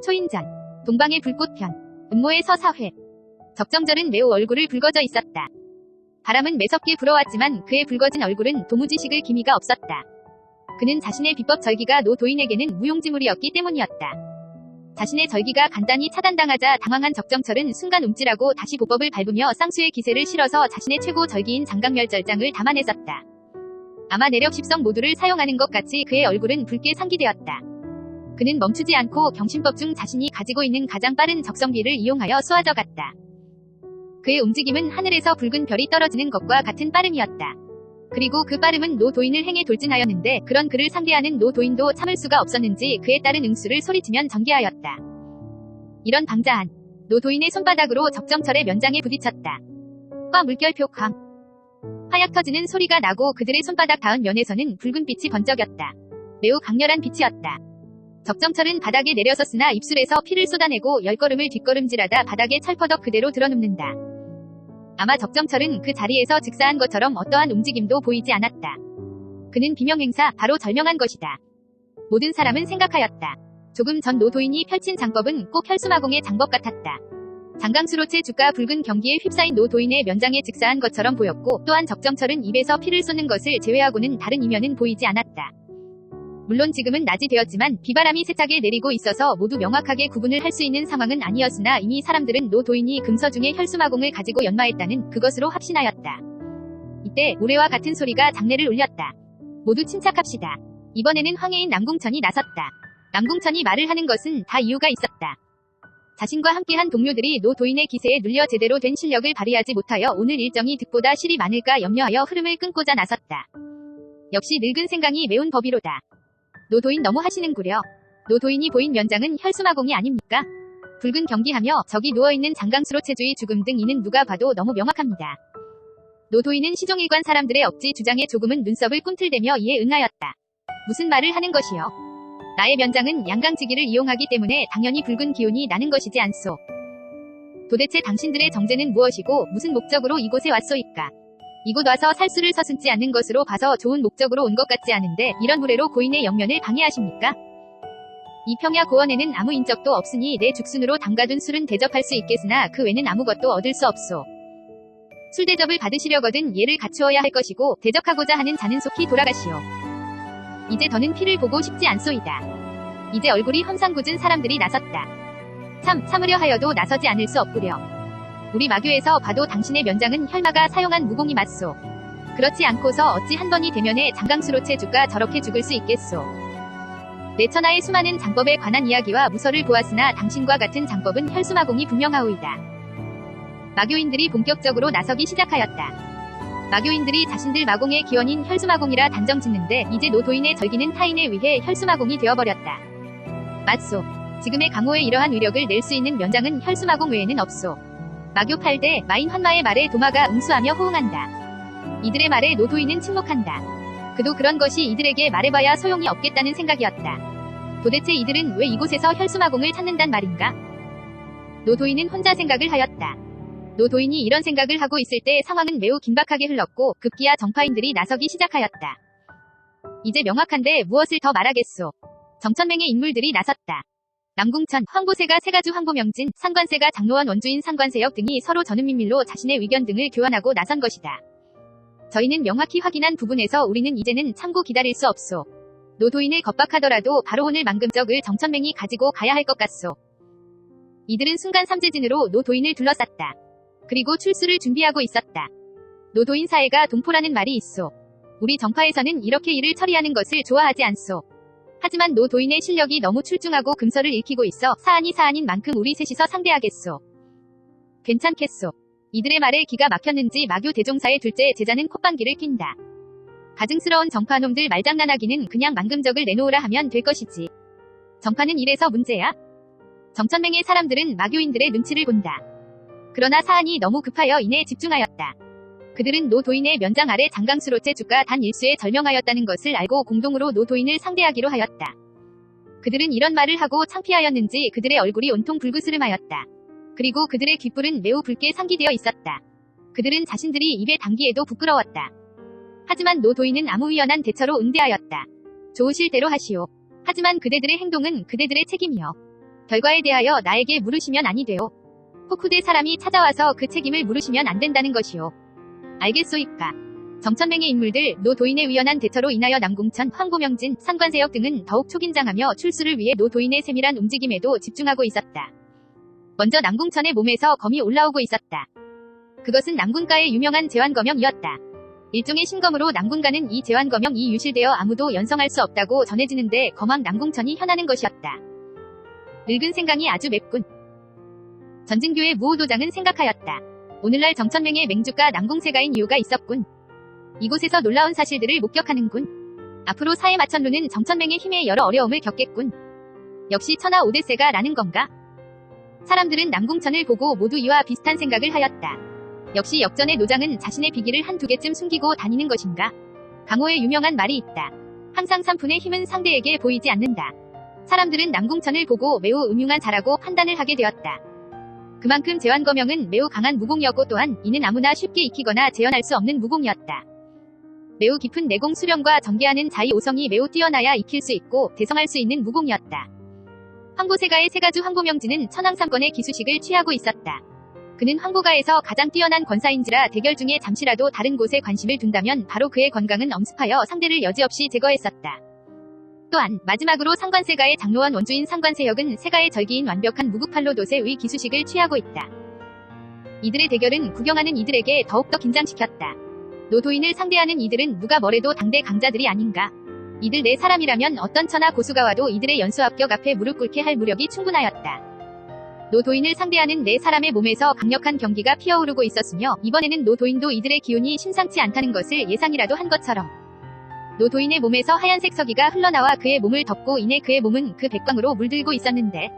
초인전, 동방의 불꽃편, 음모의 서사회. 적정절은 매우 얼굴을 붉어져 있었다. 바람은 매섭게 불어왔지만 그의 붉어진 얼굴은 도무지 식을 기미가 없었다. 그는 자신의 비법 절기가 노 도인에게는 무용지물이었기 때문이었다. 자신의 절기가 간단히 차단당하자 당황한 적정철은 순간 움찔하고 다시 보법을 밟으며 쌍수의 기세를 실어서 자신의 최고 절기인 장강멸절장을 담아냈었다. 아마 내력 10성 모두를 사용하는 것 같이 그의 얼굴은 붉게 상기되었다. 그는 멈추지 않고 경신법 중 자신이 가지고 있는 가장 빠른 적성기를 이용하여 쏘아져 갔다. 그의 움직임은 하늘에서 붉은 별이 떨어지는 것과 같은 빠름이었다. 그리고 그 빠름은 노 도인을 행해 돌진하였는데 그런 그를 상대하는 노 도인도 참을 수가 없었는지 그에 따른 응수를 소리치면 전개하였다. 이런 방자한 노 도인의 손바닥으로 적정철의 면장에 부딪혔다. 과 물결표 쾅. 화약 터지는 소리가 나고 그들의 손바닥 닿은 면에서는 붉은 빛이 번쩍였다. 매우 강렬한 빛이었다. 적정철은 바닥에 내려섰으나 입술에서 피를 쏟아내고 10걸음을 뒷걸음질하다 바닥에 철퍼덕 그대로 드러눕는다. 아마 적정철은 그 자리에서 즉사한 것처럼 어떠한 움직임도 보이지 않았다. 그는 비명행사 바로 절명한 것이다. 모든 사람은 생각하였다. 조금 전 노 도인이 펼친 장법은 꼭 혈수마공의 장법 같았다. 장강수로체 주가 붉은 경기에 휩싸인 노 도인의 면장에 즉사한 것처럼 보였고 또한 적정철은 입에서 피를 쏟는 것을 제외하고는 다른 이면은 보이지 않았다. 물론 지금은 낮이 되었지만 비바람이 세차게 내리고 있어서 모두 명확하게 구분을 할 수 있는 상황은 아니었으나 이미 사람들은 노 도인이 금서 중에 혈수마공을 가지고 연마했다는 그것으로 확신하였다. 이때 우레와 같은 소리가 장내를 울렸다. 모두 침착합시다. 이번에는 황해인 남궁천이 나섰다. 남궁천이 말을 하는 것은 다 이유가 있었다. 자신과 함께한 동료들이 노 도인의 기세에 눌려 제대로 된 실력을 발휘하지 못하여 오늘 일정이 득보다 실이 많을까 염려하여 흐름을 끊고자 나섰다. 역시 늙은 생강이 매운 법이로다. 노 도인 너무 하시는구려. 노 도인이 보인 면장은 혈수마공이 아닙니까? 붉은 경기하며 저기 누워있는 장강수로 체주의 죽음 등 이는 누가 봐도 너무 명확합니다. 노 도인은 시종일관 사람들의 억지 주장에 조금은 눈썹을 꿈틀대며 이에 응하였다. 무슨 말을 하는 것이요? 나의 면장은 양강지기를 이용하기 때문에 당연히 붉은 기운이 나는 것이지 않소. 도대체 당신들의 정제는 무엇이고 무슨 목적으로 이곳에 왔소이까? 이곳 와서 살수를 서슴지 않는 것으로 봐서 좋은 목적으로 온 것 같지 않은데 이런 무례로 고인의 영면을 방해하십니까? 이 평야 고원에는 아무 인적도 없으니 내 죽순으로 담가둔 술은 대접할 수 있겠으나 그 외는 아무것도 얻을 수 없소. 술 대접을 받으시려거든 예를 갖추어야 할 것이고 대적하고자 하는 자는 속히 돌아가시오. 이제 더는 피를 보고 싶지 않소이다. 이제 얼굴이 험상궂은 사람들이 나섰다. 참으려 하여도 나서지 않을 수 없구려. 우리 마교에서 봐도 당신의 면장은 혈마가 사용한 무공이 맞소. 그렇지 않고서 어찌 한 번이 되면에 장강수로체 주가 저렇게 죽을 수 있겠소. 내 천하의 수많은 장법에 관한 이야기와 무서를 보았으나 당신과 같은 장법은 혈수마공이 분명하오이다. 마교인들이 본격적으로 나서기 시작하였다. 마교인들이 자신들 마공의 기원인 혈수마공이라 단정 짓는데 이제 노 도인의 절기는 타인에 의해 혈수마공이 되어버렸다. 맞소. 지금의 강호에 이러한 위력을 낼 수 있는 면장은 혈수마공 외에는 없소. 마교 8대 마인 환마의 말에 도마가 응수하며 호응한다. 이들의 말에 노 도인은 침묵한다. 그도 그런 것이 이들에게 말해봐야 소용이 없겠다는 생각이었다. 도대체 이들은 왜 이곳에서 혈수마공을 찾는단 말인가? 노 도인은 혼자 생각을 하였다. 노 도인이 이런 생각을 하고 있을 때 상황은 매우 긴박하게 흘렀고 급기야 정파인들이 나서기 시작하였다. 이제 명확한데 무엇을 더 말하겠소. 정천맹의 인물들이 나섰다. 남궁천, 황보세가 세가주 황보명진, 상관세가 장로원 원주인 상관세역 등이 서로 전음민밀로 자신의 의견 등을 교환하고 나선 것이다. 저희는 명확히 확인한 부분에서 우리는 이제는 참고 기다릴 수 없소. 노 도인을 겁박하더라도 바로 오늘 만금적을 정천맹이 가지고 가야 할 것 같소. 이들은 순간 삼재진으로 노 도인을 둘러쌌다. 그리고 출수를 준비하고 있었다. 노 도인 사회가 동포라는 말이 있소. 우리 정파에서는 이렇게 일을 처리하는 것을 좋아하지 않소. 하지만 노 도인의 실력이 너무 출중하고 금서를 읽히고 있어 사안이 사안인 만큼 우리 셋이서 상대하겠소. 괜찮겠소. 이들의 말에 기가 막혔는지 마교 대종사의 둘째 제자는 콧방귀를 낀다. 가증스러운 정파놈들 말장난하기는 그냥 만금적을 내놓으라 하면 될 것이지. 정파는 이래서 문제야? 정천맹의 사람들은 마교인들의 눈치를 본다. 그러나 사안이 너무 급하여 이내 집중하였다. 그들은 노 도인의 면장 아래 장강수로체 주가 단 일수에 절명하였다는 것을 알고 공동으로 노 도인을 상대하기로 하였다. 그들은 이런 말을 하고 창피하였는지 그들의 얼굴이 온통 불그스름하였다. 그리고 그들의 귓불은 매우 붉게 상기되어 있었다. 그들은 자신들이 입에 담기에도 부끄러웠다. 하지만 노 도인은 아무 위헌한 대처로 응대하였다. 좋으실 대로 하시오. 하지만 그대들의 행동은 그대들의 책임이요. 결과에 대하여 나에게 물으시면 아니 되오. 호쿠대 사람이 찾아와서 그 책임을 물으시면 안 된다는 것이오. 알겠소이까. 정천맹의 인물들, 노도인의 위헌한 대처로 인하여 남궁천, 황보명진, 상관세역 등은 더욱 초긴장하며 출수를 위해 노도인의 세밀한 움직임에도 집중하고 있었다. 먼저 남궁천의 몸에서 검이 올라오고 있었다. 그것은 남군가의 유명한 제환검명이었다. 일종의 신검으로 남군가는 이 제환검명이 유실되어 아무도 연성할 수 없다고 전해지는데 검왕 남궁천이 현하는 것이었다. 늙은 생강이 아주 맵군. 전진교의 무오도장은 생각하였다. 오늘날 정천맹의 맹주가 남궁세가인 이유가 있었군. 이곳에서 놀라운 사실들을 목격하는군. 앞으로 사해 마천루는 정천맹의 힘에 여러 어려움을 겪겠군. 역시 천하 오대세가 라는 건가? 사람들은 남궁천을 보고 모두 이와 비슷한 생각을 하였다. 역시 역전의 노장은 자신의 비기를 한두 개쯤 숨기고 다니는 것인가? 강호의 유명한 말이 있다. 항상 삼푼의 힘은 상대에게 보이지 않는다. 사람들은 남궁천을 보고 매우 음흉한 자라고 판단을 하게 되었다. 그만큼 제환검명은 매우 강한 무공이었고 또한 이는 아무나 쉽게 익히거나 재현할 수 없는 무공이었다. 매우 깊은 내공 수련과 전개하는 자의 오성이 매우 뛰어나야 익힐 수 있고 대성할 수 있는 무공이었다. 황보세가의 세가주 황보명진은 천황삼권의 기수식을 취하고 있었다. 그는 황보가에서 가장 뛰어난 권사인지라 대결 중에 잠시라도 다른 곳에 관심을 둔다면 바로 그의 건강은 엄습하여 상대를 여지없이 제거했었다. 또한 마지막으로 상관세가의 장로원 원주인 상관세역은 세가의 절기인 완벽한 무국팔로 도세의 기수식을 취하고 있다. 이들의 대결은 구경하는 이들에게 더욱더 긴장시켰다. 노도인을 상대하는 이들은 누가 뭐래도 당대 강자들이 아닌가. 이들 네 사람이라면 어떤 천하 고수가 와도 이들의 연수 합격 앞에 무릎 꿇게 할 무력이 충분하였다. 노도인을 상대하는 네 사람의 몸에서 강력한 경기가 피어오르고 있었으며 이번에는 노도인도 이들의 기운이 심상치 않다는 것을 예상이라도 한 것처럼 노도인의 몸에서 하얀색 서기가 흘러나와 그의 몸을 덮고 이내 그의 몸은 그 백광으로 물들고 있었는데